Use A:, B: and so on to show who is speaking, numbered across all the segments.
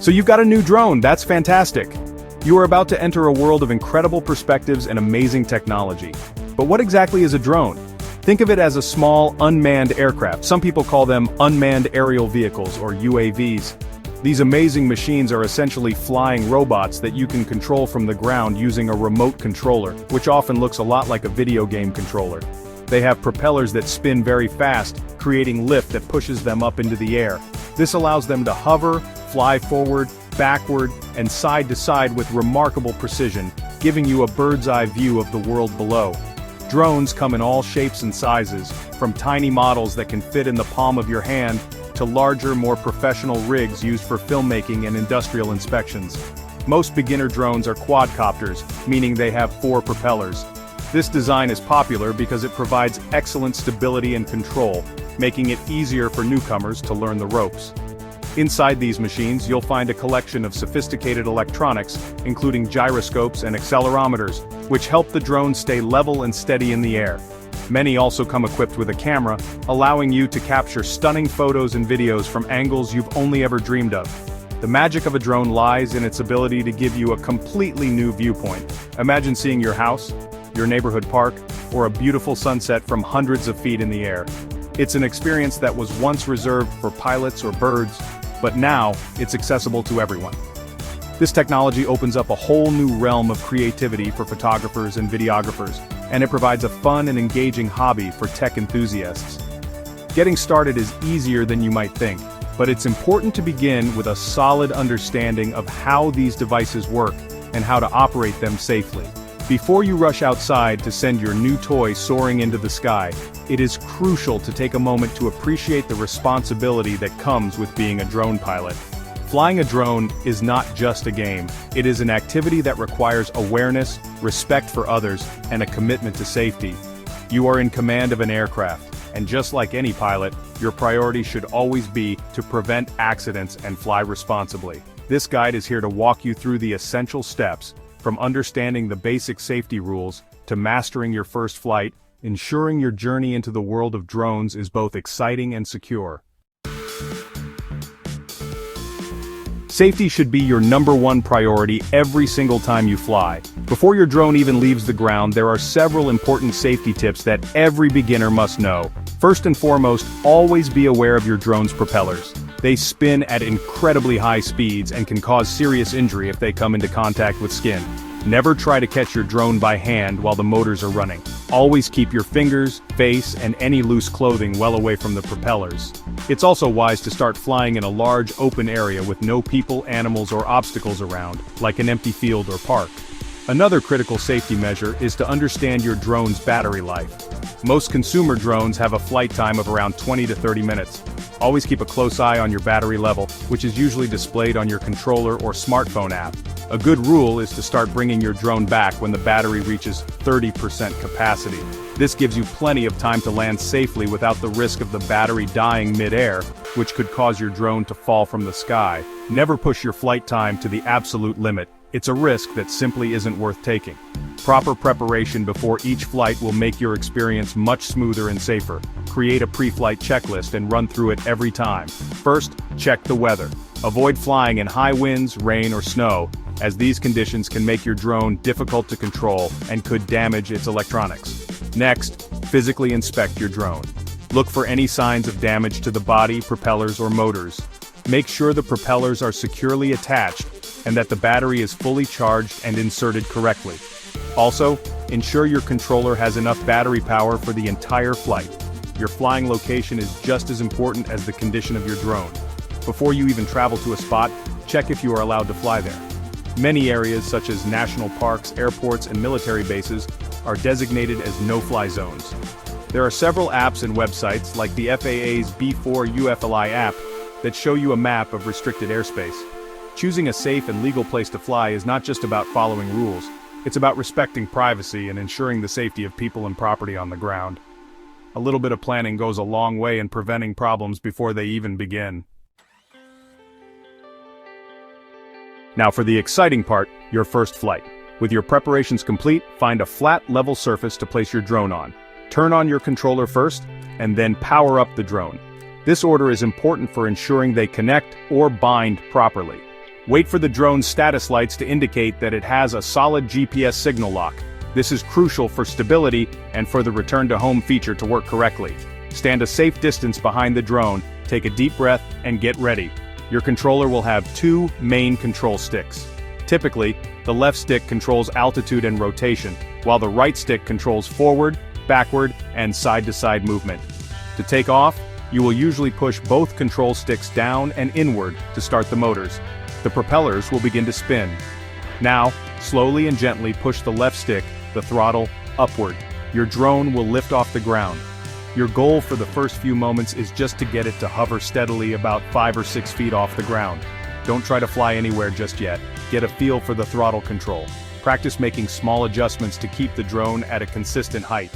A: So you've got a new drone, that's fantastic. You are about to enter a world of incredible perspectives and amazing technology. But what exactly is a drone? Think of it as a small, unmanned aircraft. Some people call them unmanned aerial vehicles, or UAVs. These amazing machines are essentially flying robots that you can control from the ground using a remote controller, which often looks a lot like a video game controller. They have propellers that spin very fast, creating lift that pushes them up into the air. This allows them to hover, fly forward, backward, and side to side with remarkable precision, giving you a bird's-eye view of the world below. Drones come in all shapes and sizes, from tiny models that can fit in the palm of your hand, to larger, more professional rigs used for filmmaking and industrial inspections. Most beginner drones are quadcopters, meaning they have 4 propellers. This design is popular because it provides excellent stability and control, making it easier for newcomers to learn the ropes. Inside these machines, you'll find a collection of sophisticated electronics, including gyroscopes and accelerometers, which help the drone stay level and steady in the air. Many also come equipped with a camera, allowing you to capture stunning photos and videos from angles you've only ever dreamed of. The magic of a drone lies in its ability to give you a completely new viewpoint. Imagine seeing your house, your neighborhood park, or a beautiful sunset from hundreds of feet in the air. It's an experience that was once reserved for pilots or birds, but now it's accessible to everyone. This technology opens up a whole new realm of creativity for photographers and videographers, and it provides a fun and engaging hobby for tech enthusiasts. Getting started is easier than you might think, but it's important to begin with a solid understanding of how these devices work and how to operate them safely. Before you rush outside to send your new toy soaring into the sky, it is crucial to take a moment to appreciate the responsibility that comes with being a drone pilot. Flying a drone is not just a game, it is an activity that requires awareness, respect for others, and a commitment to safety. You are in command of an aircraft, and just like any pilot, your priority should always be to prevent accidents and fly responsibly. This guide is here to walk you through the essential steps, from understanding the basic safety rules, to mastering your first flight, ensuring your journey into the world of drones is both exciting and secure. Safety should be your #1 priority every single time you fly. Before your drone even leaves the ground, there are several important safety tips that every beginner must know. First and foremost, always be aware of your drone's propellers. They spin at incredibly high speeds and can cause serious injury if they come into contact with skin. Never try to catch your drone by hand while the motors are running. Always keep your fingers, face, and any loose clothing well away from the propellers. It's also wise to start flying in a large open area with no people, animals, or obstacles around, like an empty field or park. Another critical safety measure is to understand your drone's battery life. Most consumer drones have a flight time of around 20 to 30 minutes. Always keep a close eye on your battery level, which is usually displayed on your controller or smartphone app. A good rule is to start bringing your drone back when the battery reaches 30% capacity. This gives you plenty of time to land safely without the risk of the battery dying mid-air, which could cause your drone to fall from the sky. Never push your flight time to the absolute limit. It's a risk that simply isn't worth taking. Proper preparation before each flight will make your experience much smoother and safer. Create a pre-flight checklist and run through it every time. First, check the weather. Avoid flying in high winds, rain, or snow, as these conditions can make your drone difficult to control and could damage its electronics. Next, physically inspect your drone. Look for any signs of damage to the body, propellers, or motors. Make sure the propellers are securely attached and that the battery is fully charged and inserted correctly. Also, ensure your controller has enough battery power for the entire flight. Your flying location is just as important as the condition of your drone. Before you even travel to a spot, check if you are allowed to fly there. Many areas such as national parks, airports, and military bases are designated as no-fly zones. There are several apps and websites like the FAA's B4 UFLI app that show you a map of restricted airspace. Choosing a safe and legal place to fly is not just about following rules, it's about respecting privacy and ensuring the safety of people and property on the ground. A little bit of planning goes a long way in preventing problems before they even begin. Now for the exciting part, your first flight. With your preparations complete, find a flat, level surface to place your drone on. Turn on your controller first, and then power up the drone. This order is important for ensuring they connect or bind properly. Wait for the drone's status lights to indicate that it has a solid GPS signal lock. This is crucial for stability and for the return to home feature to work correctly. Stand a safe distance behind the drone, take a deep breath, and get ready. Your controller will have two main control sticks. Typically, the left stick controls altitude and rotation, while the right stick controls forward, backward, and side-to-side movement. To take off, you will usually push both control sticks down and inward to start the motors. The propellers will begin to spin. Now, slowly and gently push the left stick, the throttle, upward. Your drone will lift off the ground. Your goal for the first few moments is just to get it to hover steadily about 5 or 6 feet off the ground. Don't try to fly anywhere just yet. Get a feel for the throttle control. Practice making small adjustments to keep the drone at a consistent height.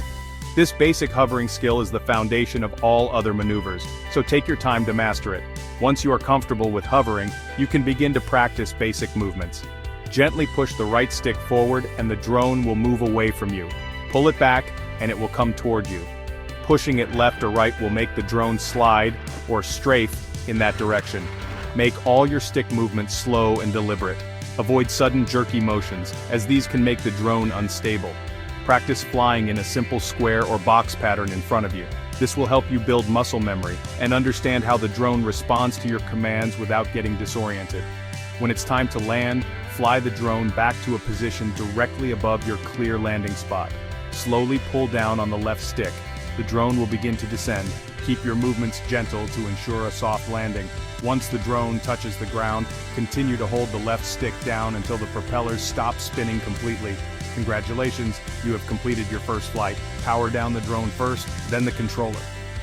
A: This basic hovering skill is the foundation of all other maneuvers, so take your time to master it. Once you are comfortable with hovering, you can begin to practice basic movements. Gently push the right stick forward and the drone will move away from you. Pull it back and it will come toward you. Pushing it left or right will make the drone slide or strafe in that direction. Make all your stick movements slow and deliberate. Avoid sudden jerky motions, as these can make the drone unstable. Practice flying in a simple square or box pattern in front of you. This will help you build muscle memory and understand how the drone responds to your commands without getting disoriented. When it's time to land, fly the drone back to a position directly above your clear landing spot. Slowly pull down on the left stick. The drone will begin to descend. Keep your movements gentle to ensure a soft landing. Once the drone touches the ground, continue to hold the left stick down until the propellers stop spinning completely. Congratulations, you have completed your first flight. Power down the drone first, then the controller.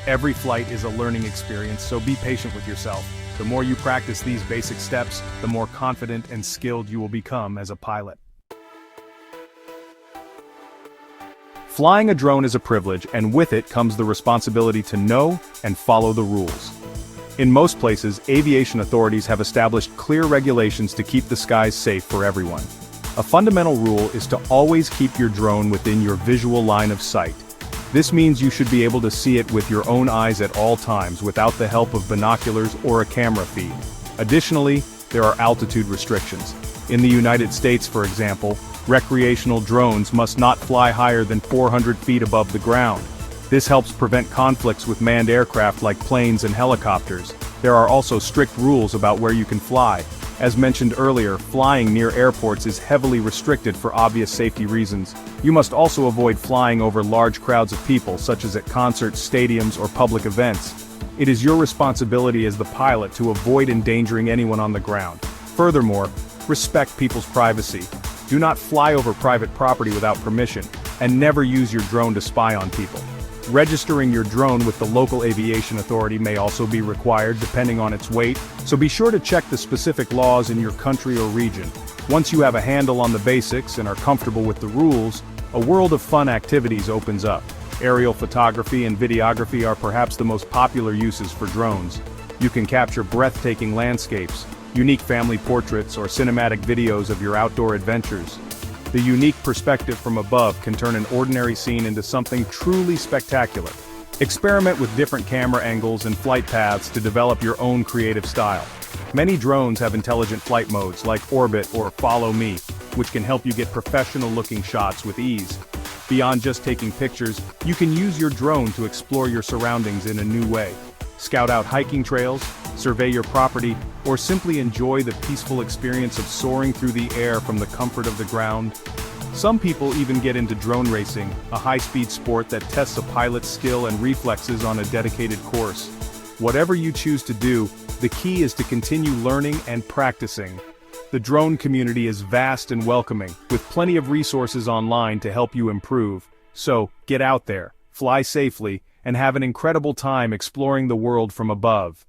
A: Every flight is a learning experience, so be patient with yourself. The more you practice these basic steps, the more confident and skilled you will become as a pilot. Flying a drone is a privilege, and with it comes the responsibility to know and follow the rules. In most places, aviation authorities have established clear regulations to keep the skies safe for everyone. A fundamental rule is to always keep your drone within your visual line of sight. This means you should be able to see it with your own eyes at all times without the help of binoculars or a camera feed. Additionally, there are altitude restrictions. In the United States, for example, recreational drones must not fly higher than 400 feet above the ground. This helps prevent conflicts with manned aircraft like planes and helicopters. There are also strict rules about where you can fly. As mentioned earlier, flying near airports is heavily restricted for obvious safety reasons. You must also avoid flying over large crowds of people, such as at concerts, stadiums, or public events. It is your responsibility as the pilot to avoid endangering anyone on the ground. Furthermore, respect people's privacy. Do not fly over private property without permission, and never use your drone to spy on people. Registering your drone with the local aviation authority may also be required depending on its weight, so be sure to check the specific laws in your country or region. Once you have a handle on the basics and are comfortable with the rules, a world of fun activities opens up. Aerial photography and videography are perhaps the most popular uses for drones. You can capture breathtaking landscapes, unique family portraits, or cinematic videos of your outdoor adventures. The unique perspective from above can turn an ordinary scene into something truly spectacular. Experiment with different camera angles and flight paths to develop your own creative style. Many drones have intelligent flight modes like Orbit or Follow Me, which can help you get professional-looking shots with ease. Beyond just taking pictures, you can use your drone to explore your surroundings in a new way. Scout out hiking trails, survey your property, or simply enjoy the peaceful experience of soaring through the air from the comfort of the ground. Some people even get into drone racing, a high-speed sport that tests a pilot's skill and reflexes on a dedicated course. Whatever you choose to do, the key is to continue learning and practicing. The drone community is vast and welcoming, with plenty of resources online to help you improve. So, get out there, fly safely, and have an incredible time exploring the world from above.